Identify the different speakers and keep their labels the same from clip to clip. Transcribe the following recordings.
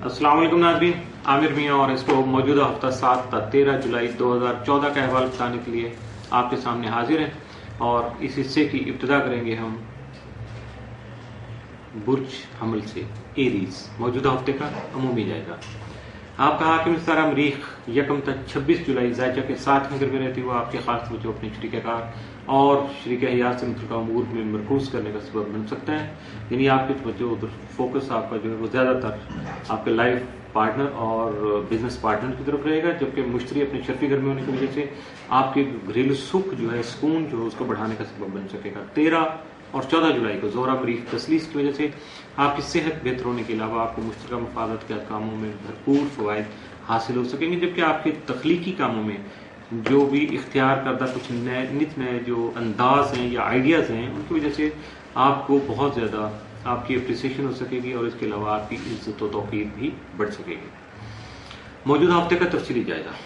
Speaker 1: अस्सलाम वालेकुम नाज़रीन, आमिर मियाँ और इसको मौजूदा हफ्ता 7 था 13 जुलाई 2014 का अहवाल बताने के लिए आपके सामने हाजिर हैं। और इस हिस्से की इब्तिदा करेंगे हम बुर्ज हमल से, एरीज, मौजूदा हफ्ते का अमूमी जायजा। आपका हाकिम सारा मरीख यकम तक 26 जुलाई जायजा के साथ नगर में रहती हुआ आपके खास तौर अपने शरीकार और शरीक हयात से मुतल्लिक़ अमूर में मरकूज करने का सबब बन सकता है। यानी आपकी तवज्जो उधर फोकस आपका जो है वो ज़्यादातर आपके लाइफ पार्टनर और बिजनेस पार्टनर की तरफ रहेगा, जबकि मुश्तरी अपने शर्फी घर में होने की वजह से आपके घरेलू सुख जो है, सुकून जो है उसको बढ़ाने का सबब बन सकेगा। 13 और 14 जुलाई को ज़ोहरा मरीख तसलीस की वजह से आपकी सेहत बेहतर होने के अलावा आपको मुश्तरका मफादत के कामों में भरपूर फ़वाइद हासिल हो सकेंगे, जबकि आपके तख्लीकी कामों में जो भी इख्तियार करदा कुछ नए नित नए जो अंदाज हैं या आइडियाज़ हैं, उनकी वजह से आपको बहुत ज़्यादा आपकी अप्रिसिएशन हो सकेगी और इसके अलावा आपकी इज्जत व तौक़ीर भी बढ़ सकेगी। मौजूदा हफ्ते का तफसीली जायजा।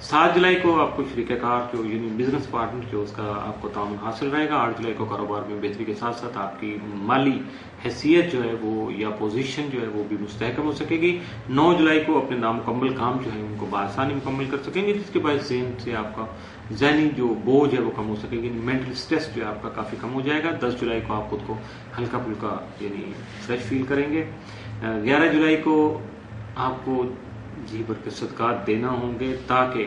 Speaker 1: 7 जुलाई को आपको शरीकार जो यानी बिजनेस पार्टनर जो उसका आपको ताउन हासिल रहेगा। 8 जुलाई को कारोबार में बेहतरी के साथ साथ आपकी माली हैसियत जो है वो या पोजीशन जो है वो भी मुस्तहकम हो सकेगी। 9 जुलाई को अपने नामुकम्मल काम जो है उनको बआसानी मुकम्मल कर सकेंगे, जिसके बाद ज़हन से आपका ज़हनी जो बोझ है वो कम हो सकेगी, मेंटल स्ट्रेस जो है आपका काफ़ी कम हो जाएगा। 10 जुलाई को आप खुद को हल्का फुल्का यानी फ्रेश फील करेंगे। 11 जुलाई को आपको जी भर के सदकात देना होंगे ताकि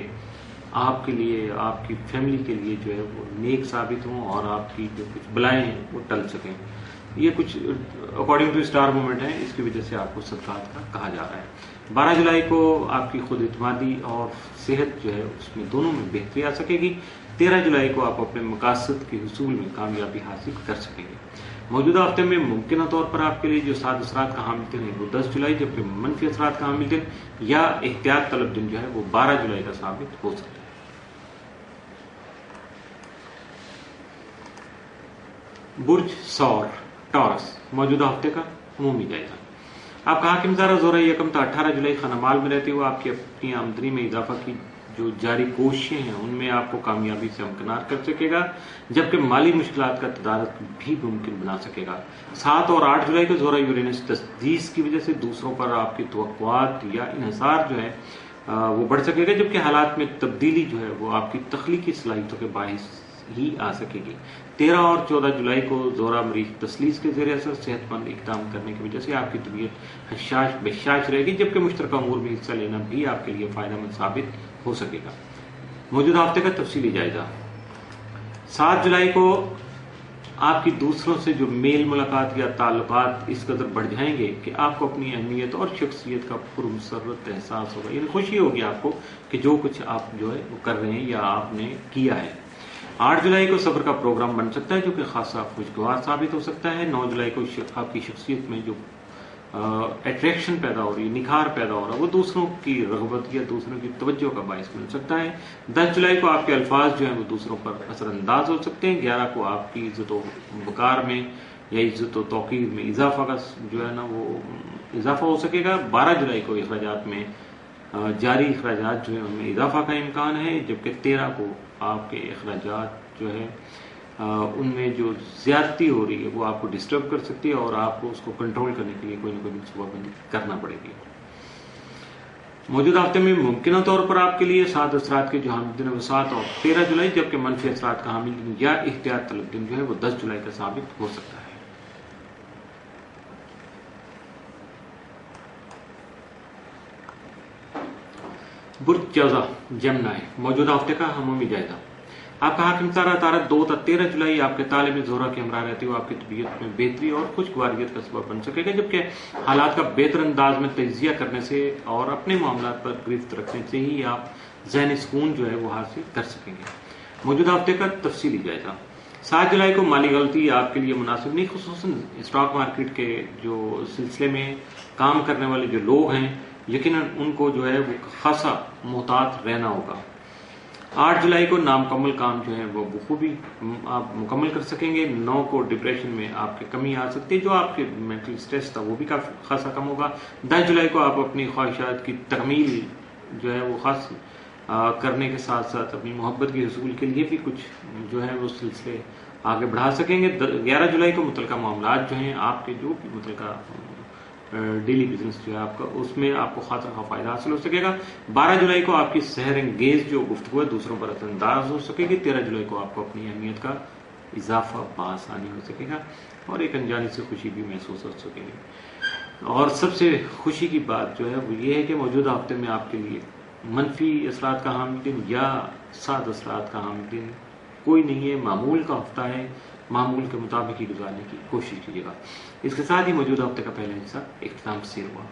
Speaker 1: आपके लिए, आपकी फैमिली के लिए जो है वो नेक साबित हों और आपकी जो कुछ बलाएं हैं वो टल सकें। ये कुछ अकॉर्डिंग टू स्टार मूवमेंट है, इसकी वजह से आपको सदकात का कहा जा रहा है। 12 जुलाई को आपकी खुद इत्मीनान और सेहत जो है उसमें दोनों में बेहतरी आ सकेगी। 13 जुलाई को आप अपने मकासद के हुसूल में कामयाबी हासिल कर सकेंगे। मौजूदा हफ्ते में मुमकिन तौर पर आपके लिए जो 7 असरात का हामिल दिन है वो 10 जुलाई, जबकि मनफी असरात का हामिल दिन या एहतियात तलब दिन जो है वो 12 जुलाई का साबित हो सकता है। बुर्ज सौर टॉरस, मौजूदा हफ्ते का अमूमी जायजा। आपका हाकिम ज़ारा ज़ोरा यकम था 18 जुलाई खानामाल में रहते हुए आपकी अपनी आमदनी में इजाफा की जो जारी कोशिशें हैं उनमें आपको कामयाबी से हमकिनार कर सकेगा, जबकि माली मुश्किलात का तदारक भी मुमकिन बना सकेगा। 7 और 8 जुलाई को ज़ोरा यूरेनस तस्दीस की वजह से दूसरों पर आपकी तवक्कुआत या इन्हिसार जो है वो बढ़ सकेगा, जबकि हालात में तब्दीली जो है वो आपकी तख्लीकी सलाहियतों के बाइस ही आ सकेगी। 13 और 14 जुलाई को ज़ोरा मरीख तसलीस के ज़रिए असर सेहतमंद इक़दाम करने की वजह से आपकी तबीयत हशाश बशाश रहेगी, जबकि मुश्तरका अमूर में हिस्सा लेना भी आपके लिए फ़ायदेमंद साबित हो सकेगा। मौजूदा हफ्ते का तफसीली जायजा। 7 जुलाई को आपकी दूसरों से जो मेल मुलाकात या ताल्लुकात इस कदर बढ़ जाएंगे कि आपको अपनी अहमियत और शख्सियत का पुरमसरत एहसास होगा, यानी खुशी होगी आपको कि जो कुछ आप जो है वो कर रहे हैं या आपने किया है। 8 जुलाई को सब्र का प्रोग्राम बन सकता है जो कि खासा खुशगवार साबित हो सकता है। 9 जुलाई को आपकी शख्सियत में जो अट्रैक्शन पैदा हो रही है, निखार पैदा हो रहा है, वो दूसरों की रग़बत या दूसरों की तवज्जो का बाइस बन सकता है। 10 जुलाई को आपके अल्फाज जो हैं वो दूसरों पर असरअंदाज हो सकते हैं। 11 को आपकी इज़्ज़त व वक़ार में या इज़्ज़त व तौक़ीर में इजाफा का जो है ना वो इजाफा हो सकेगा। 12 जुलाई को अखराजात में जारी अखराजात जो है उनमें इजाफा का इम्कान है, जबकि 13 को आपके अखराजात जो है उनमें जो ज्यादती हो रही है वो आपको डिस्टर्ब कर सकती है और आपको उसको कंट्रोल करने के लिए कोई ना कोई मनसूबाबंदी करना पड़ेगी। मौजूदा हफ्ते में मुमकिन तौर पर आपके लिए 7 असरात के जो हामिल दिन है वो 7 और 13 जुलाई, जबकि मनफी असरात का हामिल दिन या एहतियात तलब दिन जो है वो 10 जुलाई का साबित हो सकता है। बुर्ज जौज़ा जमनाए, मौजूदा हफ्ते का अमूमी जायजा। आपका हाकिम तारा 2 तक 13 जुलाई आपके तालिब ज़ोहरा के हमरा रहते हुए आपकी तबीयत में बेहतरी और खुशगवारियत का सबब बन सकेगा, जबकि हालात का बेहतर अंदाज में तजिया करने से और अपने मामलात पर गिरफ्त रखने से ही आप ज़हनी सुकून जो है वो हासिल कर सकेंगे। मौजूदा हफ्ते का तफसीली जायजा। 7 जुलाई को माली गलती आपके लिए मुनासिब नहीं, खुसूसन स्टॉक मार्केट के जो सिलसिले में काम करने वाले जो लोग हैं यकीनन उनको जो है वो खासा मोहतात रहना होगा। 8 जुलाई को नामुकम्मल काम जो है वो बखूबी आप मुकम्मल कर सकेंगे। 9 को डिप्रेशन में आपकी कमी आ सकती है, जो आपके मेंटल स्ट्रेस था वो भी काफ़ी खासा कम होगा। 10 जुलाई को आप अपनी ख्वाहिशात की तकमील जो है वो खास करने के साथ साथ अपनी मोहब्बत के हसूल के लिए भी कुछ जो है वो सिलसिले आगे बढ़ा सकेंगे। 11 जुलाई को मुतलका मामलात जो हैं आपके जो भी मुतलका ڈیلی بزنس جو ہے آپ کا، اس میں آپ کو خاصا فائدہ حاصل ہو سکے گا۔ 12 جولائی کو آپ کی سحر انگیز جو گفتگو ہے دوسروں پر اثر انداز ہو سکے گی۔ 13 جولائی کو آپ کو اپنی اہمیت کا اضافہ بآسانی ہو سکے گا اور ایک انجانی سے خوشی بھی محسوس ہو سکے گی۔ اور سب سے خوشی کی بات جو ہے وہ یہ ہے کہ موجودہ ہفتے میں آپ کے لیے منفی اثرات کا حامل دن یا سعد اثرات کا حامل دن کوئی نہیں ہے، معمول کا ہفتہ ہے، معمول کے مطابق ہی گزارنے کی کوشش کیجیے گا۔ اس کے ساتھ ہی موجودہ ہفتے کا پہلا حصہ اختتام پذیر ہوا۔